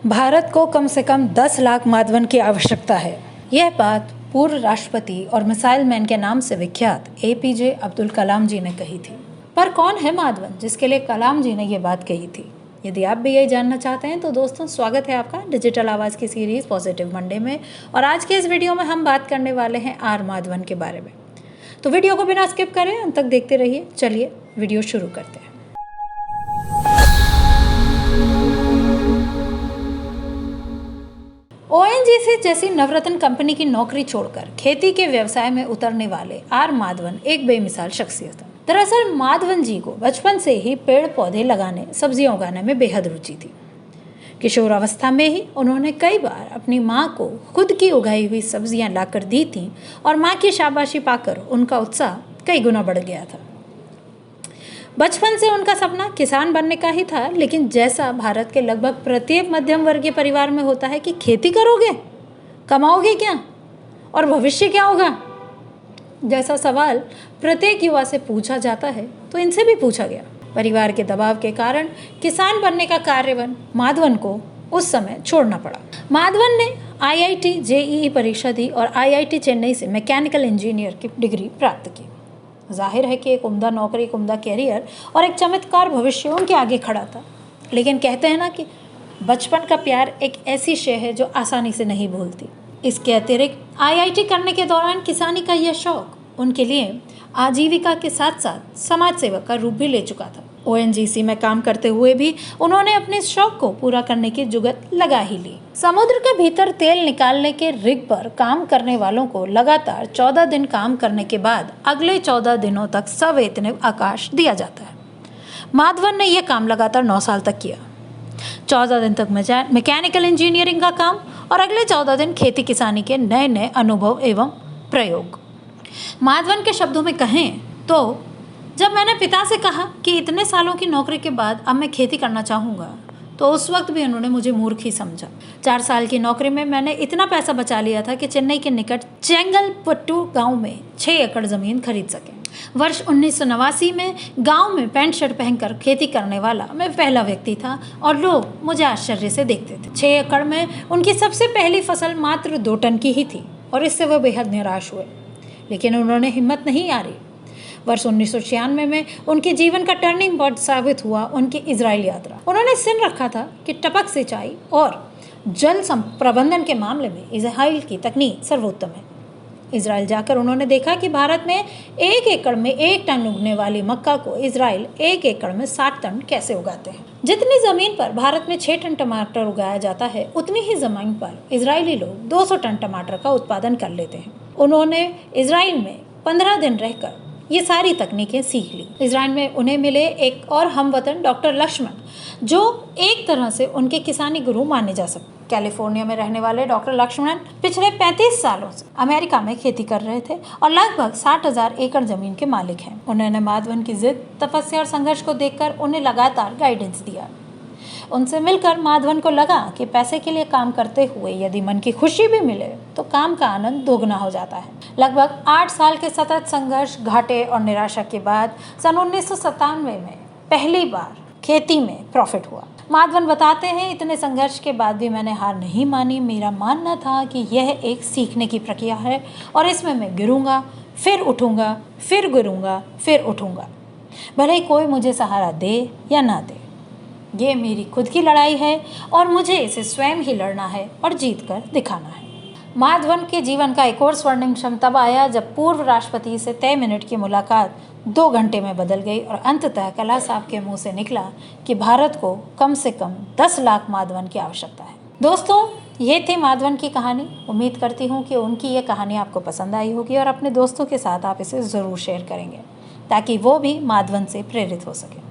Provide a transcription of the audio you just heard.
भारत को कम से कम 10 लाख माधवन की आवश्यकता है। यह बात पूर्व राष्ट्रपति और मिसाइल मैन के नाम से विख्यात एपीजे अब्दुल कलाम जी ने कही थी। पर कौन है माधवन जिसके लिए कलाम जी ने यह बात कही थी? यदि आप भी यही जानना चाहते हैं तो दोस्तों स्वागत है आपका डिजिटल आवाज़ की सीरीज़ पॉजिटिव मंडे में। और आज के इस वीडियो में हम बात करने वाले हैं आर माधवन के बारे में। तो वीडियो को बिना स्किप करें अंत तक देखते रहिए। चलिए वीडियो शुरू करते हैं। ओएनजीसी जैसी नवरत्न कंपनी की नौकरी छोड़कर खेती के व्यवसाय में उतरने वाले आर माधवन एक बेमिसाल शख्सियत है। दरअसल माधवन जी को बचपन से ही पेड़ पौधे लगाने, सब्जियां उगाने में बेहद रुचि थी। किशोरावस्था में ही उन्होंने कई बार अपनी मां को खुद की उगाई हुई सब्जियां लाकर दी थीं और मां की शाबाशी पाकर उनका उत्साह कई गुना बढ़ गया था। बचपन से उनका सपना किसान बनने का ही था, लेकिन जैसा भारत के लगभग प्रत्येक मध्यम वर्गीय परिवार में होता है कि खेती करोगे, कमाओगे क्या और भविष्य क्या होगा, जैसा सवाल प्रत्येक युवा से पूछा जाता है, तो इनसे भी पूछा गया। परिवार के दबाव के कारण किसान बनने का कार्यवन माधवन को उस समय छोड़ना पड़ा। माधवन ने आईआईटी जेईई परीक्षा दी और आईआईटी चेन्नई से मैकेनिकल इंजीनियर की डिग्री प्राप्त की। जाहिर है कि एक उम्दा नौकरी, एक उम्दा कैरियर और एक चमत्कार भविष्य उनके आगे खड़ा था। लेकिन कहते हैं ना कि बचपन का प्यार एक ऐसी शय है जो आसानी से नहीं भूलती। इसके अतिरिक्त आईआईटी करने के दौरान किसानी का यह शौक उनके लिए आजीविका के साथ साथ समाज सेवक का रूप भी ले चुका था। ओएनजीसी में काम करते हुए भी उन्होंने अपने इस शौक को पूरा करने की जुगत लगा ही ली। समुद्र के भीतर तेल निकालने के रिग पर काम करने वालों को लगातार 14 दिन काम करने के बाद अगले 14 दिनों तक सवेतन अवकाश दिया जाता है। माधवन ने यह काम लगातार 9 साल तक किया। 14 दिन तक मैकेनिकल इंजीनियरिंग का काम और अगले 14 दिन खेती किसानी के नए नए अनुभव एवं प्रयोग। माधवन के शब्दों में कहें तो जब मैंने पिता से कहा कि इतने सालों की नौकरी के बाद अब मैं खेती करना चाहूँगा, तो उस वक्त भी उन्होंने मुझे मूर्ख ही समझा। 4 साल की नौकरी में मैंने इतना पैसा बचा लिया था कि चेन्नई के निकट चेंगलपट्टू गांव में 6 एकड़ ज़मीन खरीद सके। वर्ष 1989 में गांव में पैंट शर्ट पहनकर खेती करने वाला मैं पहला व्यक्ति था और लोग मुझे आश्चर्य से देखते थे। 6 एकड़ में उनकी सबसे पहली फसल मात्र 2 टन की ही थी और इससे वह बेहद निराश हुए, लेकिन उन्होंने हिम्मत नहीं हारी। वर्ष 1996 में उनके जीवन का टर्निंग पॉइंट साबित हुआ उनकी इजराइल यात्रा। उन्होंने सिन रखा था कि टपक सिंचाई और जल प्रबंधन के मामले में इजराइल की तकनीक सर्वोत्तम है। इजराइल जाकर उन्होंने देखा कि भारत में 1 एकड़ में 1 टन उगने वाली मक्का को इजराइल 1 एकड़ में 60 टन कैसे उगाते हैं। जितनी ज़मीन पर भारत में 6 टन टमाटर उगाया जाता है, उतनी ही ज़मीन पर इजरायली लोग 200 टन टमाटर का उत्पादन कर लेते हैं। उन्होंने इजराइल में 15 दिन रहकर ये सारी तकनीकें सीख ली। इजराइल में उन्हें मिले एक और हमवतन डॉक्टर लक्ष्मण, जो एक तरह से उनके किसानी गुरु माने जा सकते। कैलिफोर्निया में रहने वाले डॉक्टर लक्ष्मण पिछले 35 सालों से अमेरिका में खेती कर रहे थे और लगभग 60,000 एकड़ जमीन के मालिक हैं। उन्होंने माधवन की जिद, तपस्या और संघर्ष को देखकर उन्हें लगातार गाइडेंस दिया। उनसे मिलकर माधवन को लगा कि पैसे के लिए काम करते हुए यदि मन की खुशी भी मिले तो काम का आनंद दोगुना हो जाता है। लगभग 8 साल के सतत संघर्ष, घाटे और निराशा के बाद सन 1997 में पहली बार खेती में प्रॉफिट हुआ। माधवन बताते हैं, इतने संघर्ष के बाद भी मैंने हार नहीं मानी। मेरा मानना था कि यह एक सीखने की प्रक्रिया है और इसमें मैं गिरूंगा, फिर उठूंगा, फिर गिरूंगा, फिर उठूंगा, भले ही कोई मुझे सहारा दे या ना दे। ये मेरी खुद की लड़ाई है और मुझे इसे स्वयं ही लड़ना है और जीत कर दिखाना है। माधवन के जीवन का एक और स्वर्णिम क्षण तब आया जब पूर्व राष्ट्रपति से तय मिनट की मुलाकात 2 घंटे में बदल गई और अंततः कला साहब के मुंह से निकला कि भारत को कम से कम 10 लाख माधवन की आवश्यकता है। दोस्तों, ये थी माधवन की कहानी। उम्मीद करती हूँ कि उनकी ये कहानी आपको पसंद आई होगी और अपने दोस्तों के साथ आप इसे ज़रूर शेयर करेंगे ताकि वो भी माधवन से प्रेरित हो सके।